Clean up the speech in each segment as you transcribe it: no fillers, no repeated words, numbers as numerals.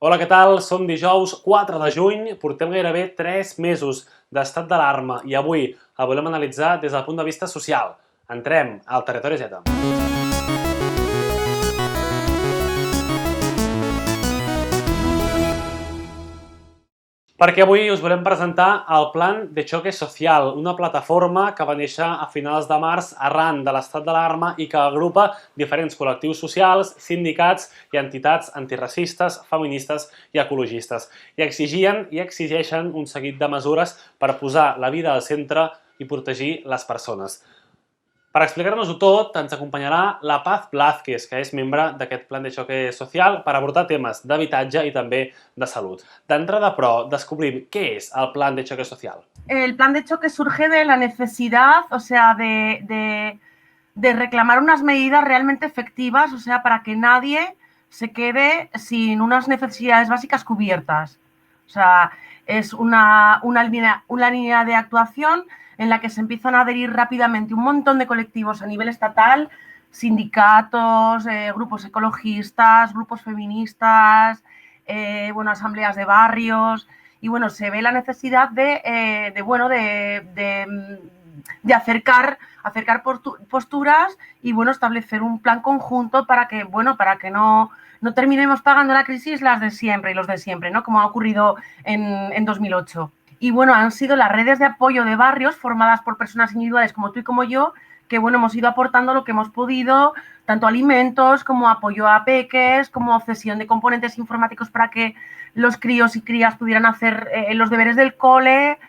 Hola, què tal? Som dijous 4 de juny, portem gairebé 3 mesos d'estat d'alarma i avui el volem analitzar des del punt de vista social. Entrem al Territori Z. Perquè avui us volem presentar el Plan de Choque Social, una plataforma que va néixer a finals de març arran de l'estat d'alarma i que agrupa diferents col·lectius socials, sindicats i entitats antiracistes, feministes i ecologistes. I exigien i exigeixen un seguit de mesures per posar la vida al centre i protegir les persones. Per explicar-nos-ho tot, ens acompanyarà la Paz Blázquez, que és membre d'aquest Plan de Choque Social, per abordar temes d'habitatge i també de salut. D'entrada, però, descobrim què és el Plan de Choque Social. El plan de choque surge de la necesidad, o sea, de reclamar unas medidas realmente efectivas, o sea, para que nadie se quede sin unas necesidades básicas cubiertas. O sea, es una línea de actuación en la que se empiezan a adherir rápidamente un montón de colectivos a nivel estatal, sindicatos, grupos ecologistas, grupos feministas, asambleas de barrios. Y bueno, se ve la necesidad de acercar posturas y bueno, establecer un plan conjunto para que no terminemos pagando la crisis las de siempre y los de siempre, ¿no? Como ha ocurrido en 2008. Y bueno, han sido las redes de apoyo de barrios formadas por personas individuales como tú y como yo, que bueno, hemos ido aportando lo que hemos podido, tanto alimentos como apoyo a peques, como cesión de componentes informáticos para que los críos y crías pudieran hacer los deberes del cole.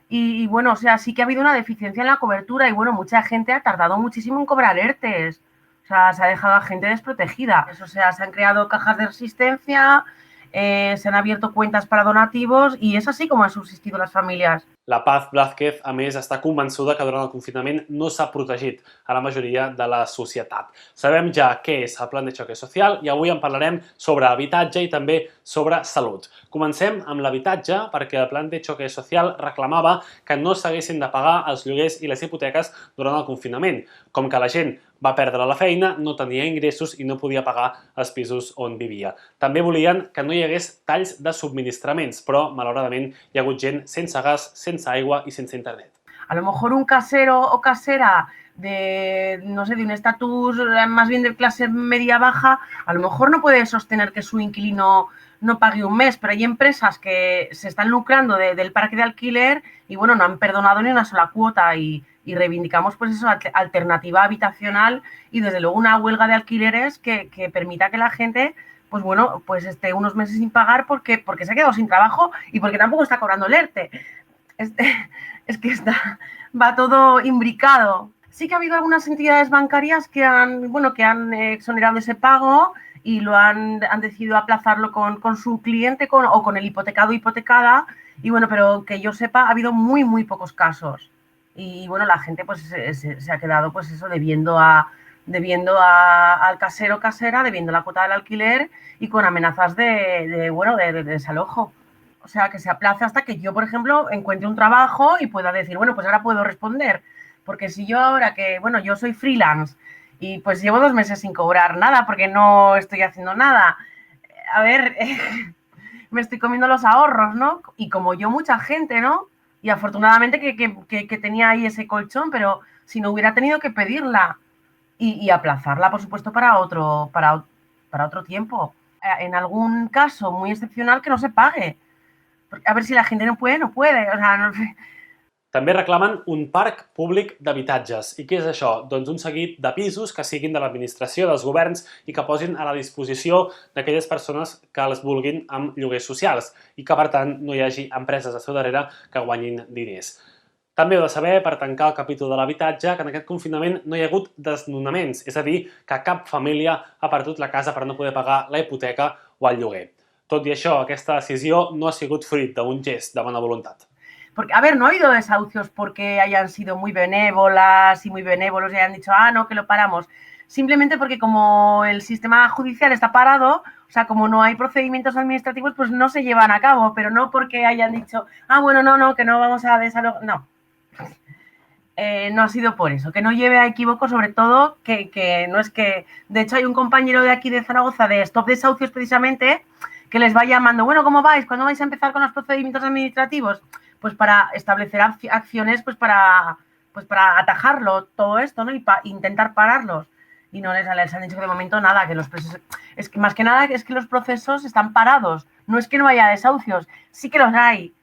Y bueno, o sea, sí que ha habido una deficiencia en la cobertura y bueno, mucha gente ha tardado muchísimo en cobrar ERTES. O sea, se ha dejado a gente desprotegida. O sea, se han creado cajas de resistencia, se han abierto cuentas para donativos i és així com han subsistit les famílies. La Paz Blázquez, a més, està convençuda que durant el confinament no s'ha protegit a la majoria de la societat. Sabem ja què és el Plan de Choque Social i avui en parlarem sobre habitatge i també sobre salut. Comencem amb l'habitatge perquè el Plan de Choque Social reclamava que no s'haguessin de pagar els lloguers i les hipoteques durant el confinament. Com que la gent va perdre la feina, no tenia ingressos i no podia pagar els pisos on vivia. També volien que no hi hagués talls de subministraments, però malauradament hi ha hagut gent sense gas, sense aigua i sense internet. A lo mejor un casero o casera de un estatus más bien de clase media-baja, a lo mejor no puede sostener que su inquilino no pague un mes, pero hay empresas que se están lucrando del parque de alquiler y bueno, no han perdonado ni una sola cuota y reivindicamos pues eso, alternativa habitacional y desde luego una huelga de alquileres que permita que la gente pues bueno, pues esté unos meses sin pagar porque se ha quedado sin trabajo y porque tampoco está cobrando el ERTE. Es que va todo imbricado. Sí que ha habido algunas entidades bancarias que han exonerado ese pago y han decidido aplazarlo con su cliente o con el hipotecado o hipotecada y bueno, pero que yo sepa ha habido muy, muy pocos casos. Y bueno, la gente pues se ha quedado pues eso debiendo al casero o casera, debiendo la cuota del alquiler y con amenazas de desalojo. O sea, que se aplace hasta que yo, por ejemplo, encuentre un trabajo y pueda decir, bueno, pues ahora puedo responder. Porque si yo ahora que, bueno, yo soy freelance y pues llevo 2 meses sin cobrar nada porque no estoy haciendo nada, a ver, me estoy comiendo los ahorros, ¿no? Y como yo, mucha gente, ¿no? Y afortunadamente que tenía ahí ese colchón, pero si no hubiera tenido que pedirla y aplazarla, por supuesto, para otro tiempo. En algún caso muy excepcional que no se pague. A ver si la gente no puede. O sea, no sé. També reclamen un parc públic d'habitatges. I què és això? Doncs un seguit de pisos que siguin de l'administració, dels governs i que posin a la disposició d'aquelles persones que els vulguin amb lloguers socials i que, per tant, no hi hagi empreses a seu darrere que guanyin diners. També heu de saber, per tancar el capítol de l'habitatge, que en aquest confinament no hi ha hagut desnonaments, és a dir, que cap família ha perdut la casa per no poder pagar la hipoteca o el lloguer. Tot i això, aquesta decisió no ha sigut fruit d'un gest de bona voluntat. Porque, a ver, no ha habido desahucios porque hayan sido muy benévolas y muy benévolos y hayan dicho, no, que lo paramos. Simplemente porque como el sistema judicial está parado, o sea, como no hay procedimientos administrativos, pues no se llevan a cabo, pero no porque hayan dicho, no, que no vamos a desalojar. No. No ha sido por eso, que no lleve a equívoco, sobre todo, que no es que... De hecho, hay un compañero de aquí de Zaragoza, de Stop Desahucios, precisamente, que les va llamando, bueno, ¿cómo vais? ¿Cuándo vais a empezar con los procedimientos administrativos? Pues para establecer acciones para atajarlo todo esto, ¿no? Y intentar pararlos. Y no les han dicho que de momento nada, que los procesos, es que más que nada es que los procesos están parados. No es que no haya desahucios, sí que los hay,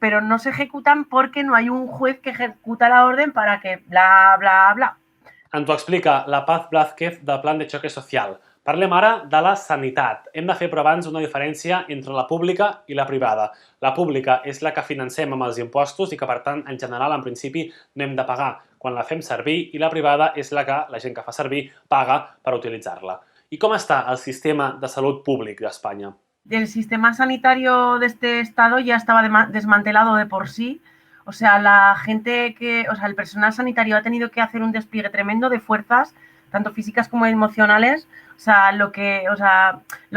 pero no se ejecutan porque no hay un juez que ejecuta la orden para que bla, bla, bla. Ens ho explica la Paz Blázquez del Plan de Choque Social. Parlem ara de la sanitat. Hem de fer, però abans, una diferència entre la pública i la privada. La pública és la que financem amb els impostos i que, per tant, en general, en principi, no hem de pagar quan la fem servir, i la privada és la que la gent que fa servir paga per utilitzar-la. I com està el sistema de salut públic d'Espanya? El sistema sanitario de este estado ya estaba desmantelado de por sí. O sea, el personal sanitario ha tenido que hacer un despliegue tremendo de fuerzas, tanto físicas como emocionales. O sea, lo que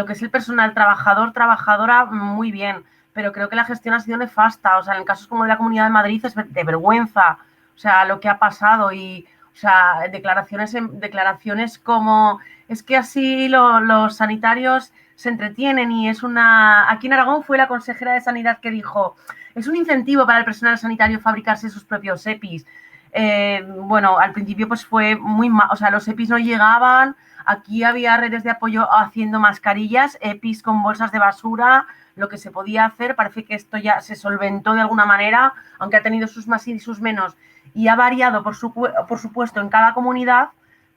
es el personal trabajadora, muy bien. Pero creo que la gestión ha sido nefasta. O sea, en casos como de la Comunidad de Madrid es de vergüenza. O sea, lo que ha pasado y, o sea, declaraciones como, es que así los sanitarios se entretienen y aquí en Aragón fue la consejera de Sanidad que dijo, es un incentivo para el personal sanitario fabricarse sus propios EPIs. Bueno, al principio pues fue muy mal, o sea, los EPIs no llegaban, aquí había redes de apoyo haciendo mascarillas, EPIs con bolsas de basura, lo que se podía hacer, parece que esto ya se solventó de alguna manera, aunque ha tenido sus más y sus menos, y ha variado, por supuesto, en cada comunidad,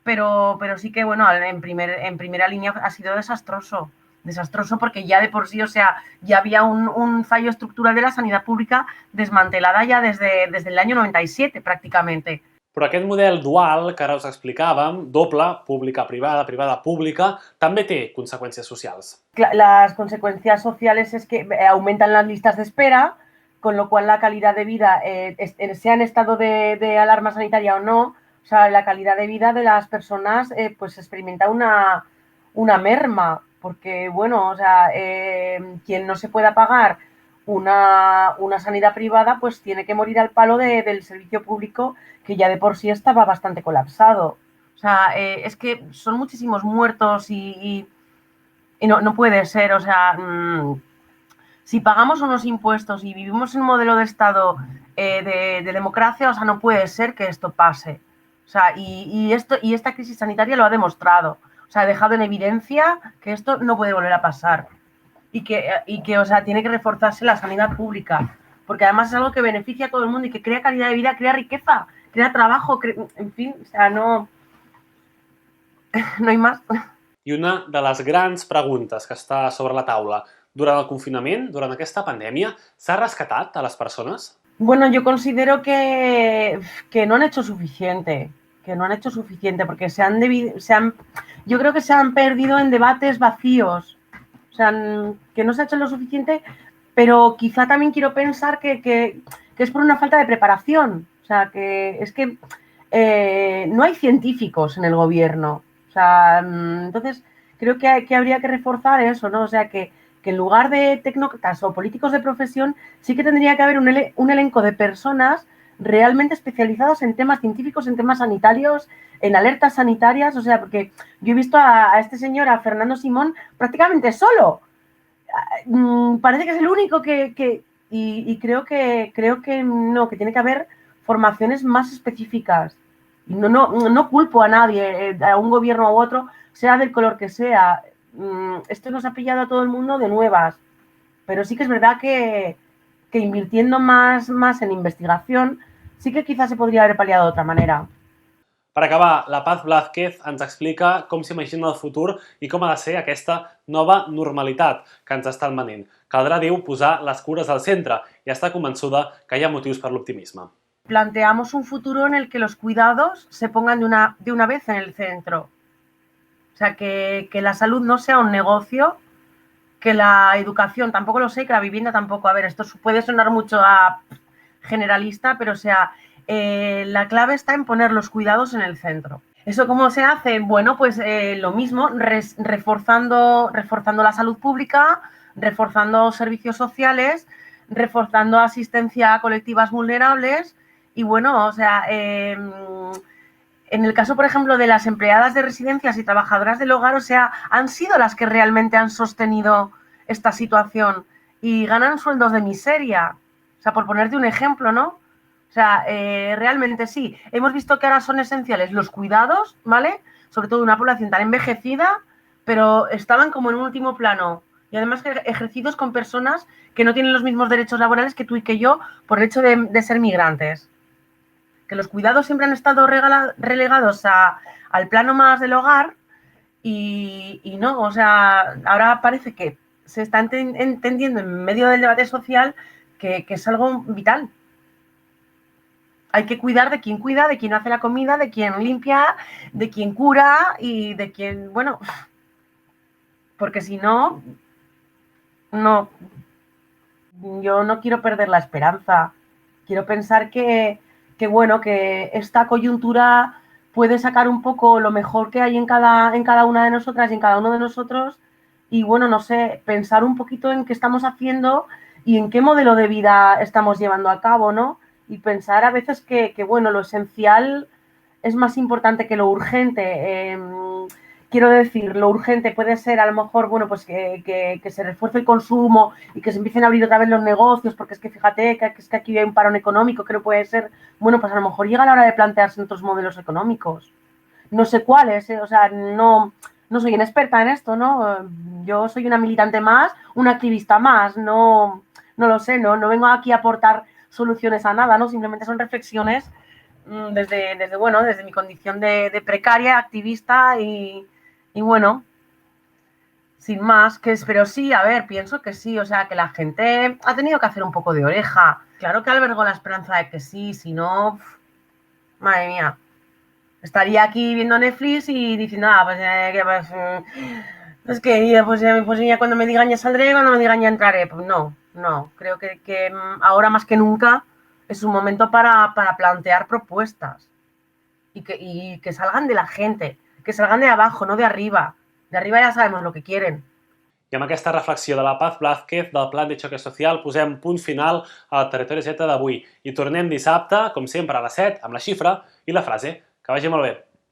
pero sí que, bueno, en primera línea ha sido desastroso porque ya de por sí, o sea, ya había un fallo estructural de la sanidad pública desmantelada ya desde el año 97 pràcticamente. Però aquest model dual que ara us explicàvem, doble, pública-privada, privada-pública, també té conseqüències socials. Las consecuencias sociales es que aumentan las listas de espera, con lo cual la calidad de vida, sea en estado de alarma sanitaria o no, o sea, la calidad de vida de las personas pues experimenta una merma, porque, bueno, o sea, quien no se pueda pagar una sanidad privada, pues tiene que morir al palo del servicio público, que ya de por sí estaba bastante colapsado. O sea, es que son muchísimos muertos y no puede ser, o sea, si pagamos unos impuestos y vivimos en un modelo de Estado de democracia, o sea, no puede ser que esto pase. O sea, y esta crisis sanitaria lo ha demostrado. O sea, ha dejado en evidencia que esto no puede volver a pasar y que o sea, tiene que reforzarse la sanidad pública, porque además es algo que beneficia a todo el mundo y que crea calidad de vida, crea riqueza, crea trabajo, en fin, o sea, no hay más. I una de les grans preguntes que està sobre la taula, durant el confinament, durant aquesta pandèmia, s'ha rescatat a les persones? Bueno, yo considero que no han hecho suficiente, porque yo creo que se han perdido en debates vacíos, o sea, que no se ha hecho lo suficiente, pero quizá también quiero pensar que es por una falta de preparación, o sea, que es que no hay científicos en el gobierno, o sea, entonces creo que habría que reforzar eso, ¿no? O sea, que en lugar de tecnócratas o políticos de profesión, sí que tendría que haber un elenco de personas realmente especializados en temas científicos, en temas sanitarios, en alertas sanitarias, o sea, porque yo he visto a este señor, a Fernando Simón, prácticamente solo. Parece que es el único y creo que no, que tiene que haber formaciones más específicas. Y no culpo a nadie, a un gobierno u otro, sea del color que sea. Esto nos ha pillado a todo el mundo de nuevas, pero sí que es verdad que invirtiendo más en investigación, sí que quizás se podria haver pal·liat d'altra manera. Per acabar, la Paz Blázquez ens explica com s'imagina el futur i com ha de ser aquesta nova normalitat que ens estan venint. Caldrà, diu, posar les cures al centre i està convençuda que hi ha motius per l'optimisme. Planteamos un futuro en el que los cuidados se pongan de una vez en el centro. O sea, que la salud no sea un negocio, que la educación, tampoco lo sé, que la vivienda tampoco. A ver, esto puede sonar mucho a generalista, pero o sea, la clave está en poner los cuidados en el centro. ¿Eso cómo se hace? Bueno, pues lo mismo, reforzando la salud pública, reforzando servicios sociales, reforzando asistencia a colectivas vulnerables y bueno, o sea, en el caso, por ejemplo, de las empleadas de residencias y trabajadoras del hogar, o sea, han sido las que realmente han sostenido esta situación y ganan sueldos de miseria. O sea, por ponerte un ejemplo, ¿no? O sea, realmente sí. Hemos visto que ahora son esenciales los cuidados, ¿vale? Sobre todo de una población tan envejecida, pero estaban como en un último plano. Y además ejercidos con personas que no tienen los mismos derechos laborales que tú y que yo por el hecho de ser migrantes. Que los cuidados siempre han estado relegados al plano más del hogar y no, o sea, ahora parece que se está entendiendo en medio del debate social que es algo vital. Hay que cuidar, de quien hace la comida, de quien limpia, de quien cura y de quien, bueno, porque si no, no, yo no quiero perder la esperanza. Quiero pensar bueno, que esta coyuntura puede sacar un poco lo mejor que hay en cada una de nosotras y en cada uno de nosotros y, bueno, no sé, pensar un poquito en qué estamos haciendo y en qué modelo de vida estamos llevando a cabo, ¿no? Y pensar a veces que bueno, lo esencial es más importante que lo urgente. Quiero decir, lo urgente puede ser a lo mejor, bueno, pues que se refuerce el consumo y que se empiecen a abrir otra vez los negocios, porque es que fíjate que es que aquí hay un parón económico que no puede ser, bueno, pues a lo mejor llega la hora de plantearse otros modelos económicos. No sé cuáles, o sea, no soy inexperta en esto, ¿no? Yo soy una militante más, una activista más, no lo sé, no vengo aquí a aportar soluciones a nada, ¿no? Simplemente son reflexiones desde mi condición de precaria, activista y bueno, sin más, pero sí, a ver, pienso que sí, o sea, que la gente ha tenido que hacer un poco de oreja. Claro que albergo la esperanza de que sí, si no, madre mía, estaría aquí viendo Netflix y diciendo, es que pues ya cuando me digan ya saldré, cuando me digan ya entraré. Pues no, creo que ahora más que nunca es un momento para plantear propuestas y que salgan de la gente, que salgan de abajo, no de arriba. De arriba ja sabemos lo que quieren. I amb aquesta reflexió de la Paz Blázquez del Plan de Choque Social posem punt final al Territori Z d'avui i tornem dissabte, com sempre, a les 7, amb la xifra i la frase. Que vagi molt bé.